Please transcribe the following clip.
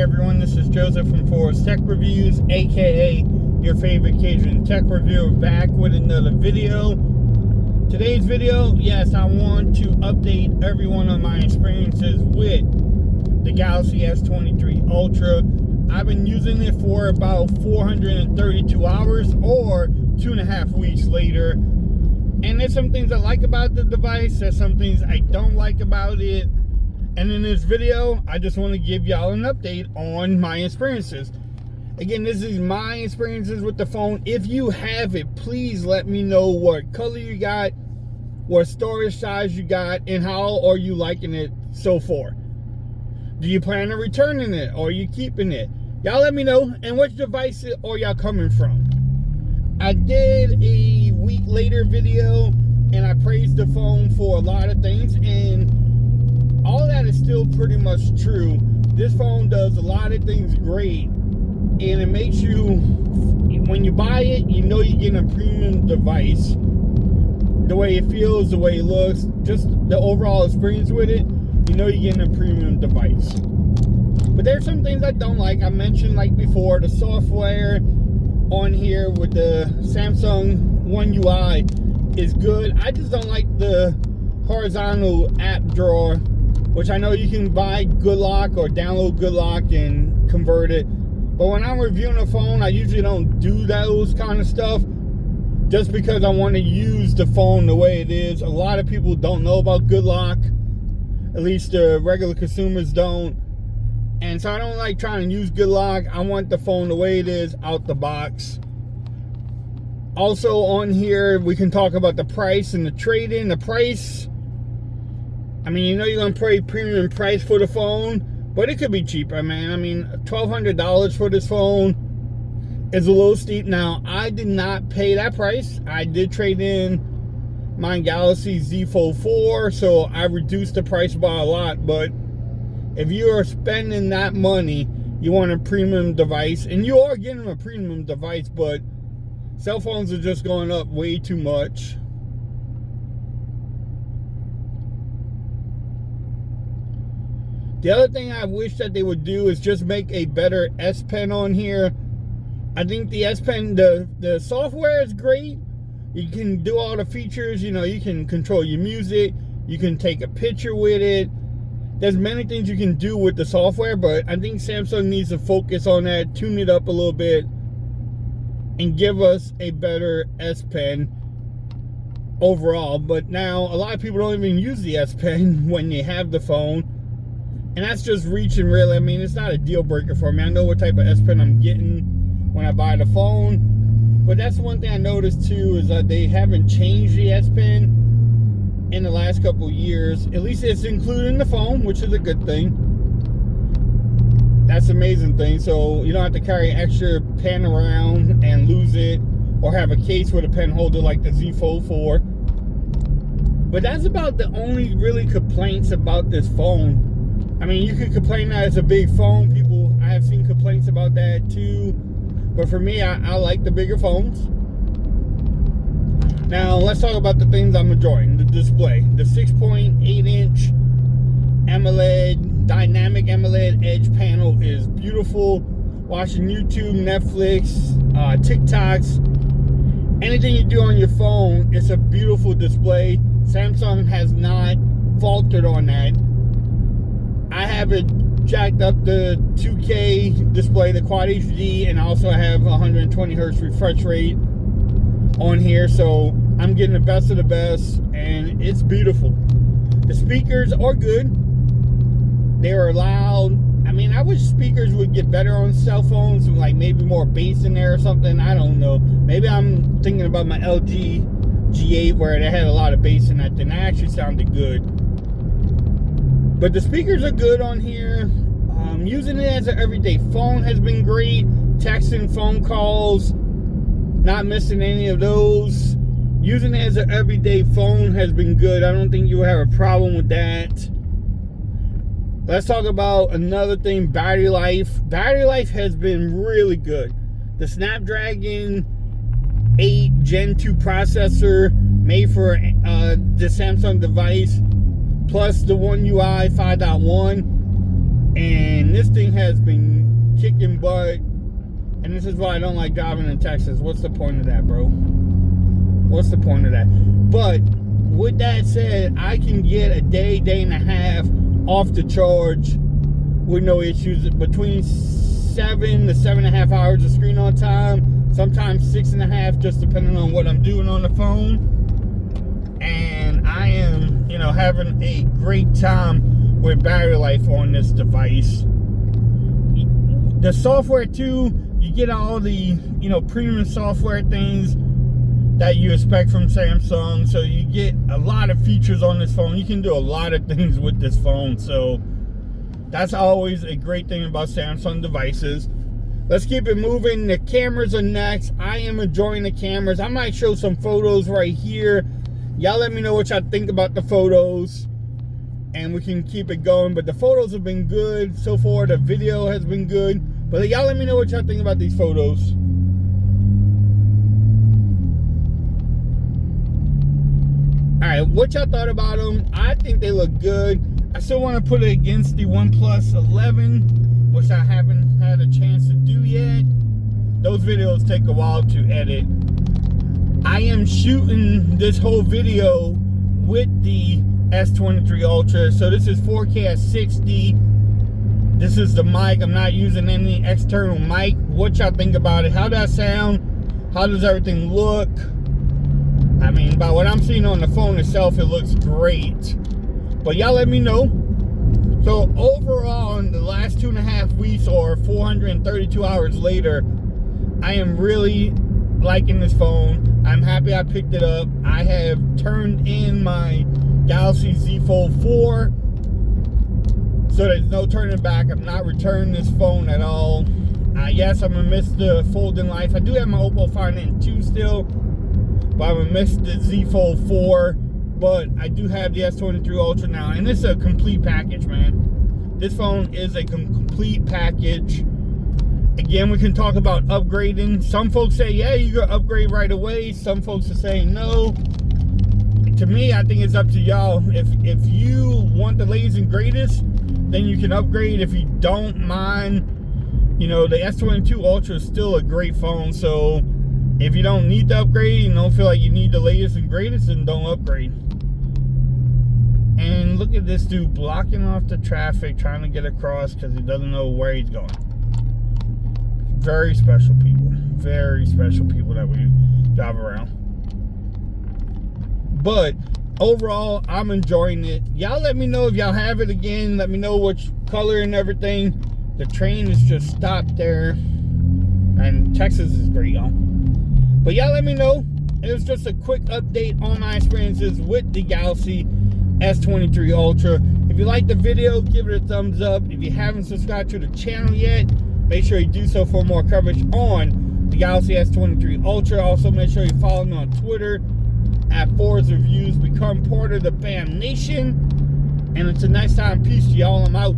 everyone, this is Joseph from Forest Tech Reviews, aka your favorite Cajun tech reviewer, back with another video. Today's video, yes, I want to update everyone on my experiences with the Galaxy S23 Ultra. I've been using it for about 432 hours or 2.5 weeks later. And there's some things I like about the device, there's some things I don't like about it. And in this video, I just want to give y'all an update on my experiences. Again, this is my experiences with the phone. If you have it, please let me know what color you got, what storage size you got, and how are you liking it so far. Do you plan on returning it, or are you keeping it? Y'all let me know, and which device are y'all coming from? I did a week later video, and I praised the phone for a lot of things, and all that is still pretty much true. This phone does a lot of things great, and it makes you, when you buy it, you know you're getting a premium device. The way it feels, the way it looks, just the overall experience with it, you know you're getting a premium device. But there's some things I don't like. I mentioned, like before, the software on here with the Samsung One UI is good. I just don't like the horizontal app drawer, which I know you can buy GoodLock or download GoodLock and convert it. But when I'm reviewing a phone, I usually don't do those kind of stuff just because I want to use the phone the way it is. A lot of people don't know about GoodLock, at least the regular consumers don't. And so I don't like trying to use GoodLock. I want the phone the way it is out the box. Also on here, we can talk about the price and the trade-in. The price, I mean, you know you're going to pay premium price for the phone, but it could be cheaper, man. I mean, $1,200 for this phone is a little steep. Now, I did not pay that price. I did trade in my Galaxy Z Fold 4, so I reduced the price by a lot. But if you are spending that money, you want a premium device, and you are getting a premium device, but cell phones are just going up way too much. The other thing I wish that they would do is just make a better S Pen on here. I think the S Pen, the software is great. You can do all the features, you know, you can control your music, you can take a picture with it. There's many things you can do with the software, but I think Samsung needs to focus on that, tune it up a little bit, and give us a better S Pen overall. But now, a lot of people don't even use the S Pen when they have the phone. And that's just reaching, really. I mean, it's not a deal breaker for me. I know what type of S Pen I'm getting when I buy the phone. But that's one thing I noticed too, is that they haven't changed the S Pen in the last couple of years. At least it's included in the phone, which is a good thing. That's an amazing thing. So you don't have to carry an extra pen around and lose it, or have a case with a pen holder like the Z Fold 4. But that's about the only really complaints about this phone. I mean, you could complain that it's a big phone. I have seen complaints about that too. But for me, I like the bigger phones. Now, let's talk about the things I'm enjoying. The display. The 6.8-inch Amoled, dynamic AMOLED edge panel is beautiful. Watching YouTube, Netflix, TikToks, anything you do on your phone, it's a beautiful display. Samsung has not faltered on that. I have it jacked up the 2K display, the Quad HD, and I also have 120 hertz refresh rate on here, so I'm getting the best of the best, and it's beautiful. The speakers are good. They are loud. I mean, I wish speakers would get better on cell phones, like maybe more bass in there or something. I don't know. Maybe I'm thinking about my LG G8 where they had a lot of bass in that, and that actually sounded good. But the speakers are good on here. Using it as an everyday phone has been great. Texting, phone calls, not missing any of those. Using it as an everyday phone has been good. I don't think you will have a problem with that. Let's talk about another thing, battery life. Battery life has been really good. The Snapdragon 8 Gen 2 processor made for the Samsung device, plus the One UI 5.1, and this thing has been kicking butt. And this is why I don't like driving in Texas. What's the point of that, bro? What's the point of that? But with that said, I can get a day and a half off the charge with no issues. Between 7 to 7.5 hours of screen on time, sometimes 6.5, just depending on what I'm doing on the phone. And I am, you know, having a great time with battery life on this device. The software too, you get all the, you know, premium software things that you expect from Samsung. So you get a lot of features on this phone. You can do a lot of things with this phone. So that's always a great thing about Samsung devices. Let's keep it moving. The cameras are next. I am enjoying the cameras. I might show some photos right here. Y'all let me know what y'all think about the photos, and we can keep it going. But the photos have been good so far. The video has been good. But y'all let me know what y'all think about these photos. Alright, what y'all thought about them? I think they look good. I still want to put it against the OnePlus 11, which I haven't had a chance to do yet. Those videos take a while to edit. I am shooting this whole video with the S23 Ultra. So this is 4K at 60. This is the mic. I'm not using any external mic. What y'all think about it? How does that sound? How does everything look? I mean, by what I'm seeing on the phone itself, it looks great. But y'all let me know. So overall, in the last 2.5 weeks or 432 hours later, I am really liking this phone. I'm happy I picked it up. I have turned in my Galaxy Z Fold 4. So there's no turning back. I'm not returning this phone at all. Yes, I'm going to miss the folding life. I do have my Oppo Find N2 still, but I'm going to miss the Z Fold 4. But I do have the S23 Ultra now, and it's a complete package, man. This phone is a complete package. Again, we can talk about upgrading. Some folks say, yeah, you can upgrade right away. Some folks are saying no. To me, I think it's up to y'all. If you want the latest and greatest, then you can upgrade. If you don't mind, you know, the S22 Ultra is still a great phone. So if you don't need to upgrade, you don't feel like you need the latest and greatest, then don't upgrade. And look at this dude blocking off the traffic, trying to get across because he doesn't know where he's going. Very special people. Very special people that we drive around. But overall, I'm enjoying it. Y'all let me know if y'all have it again. Let me know which color and everything. The train is just stopped there. And Texas is great, y'all. But y'all let me know. It was just a quick update on my experiences with the Galaxy S23 Ultra. If you liked the video, give it a thumbs up. If you haven't subscribed to the channel yet, make sure you do so for more coverage on the Galaxy S23 Ultra. Also, make sure you follow me on Twitter at Forza Reviews. Become part of the BAM Nation. And until next time, peace to y'all. I'm out.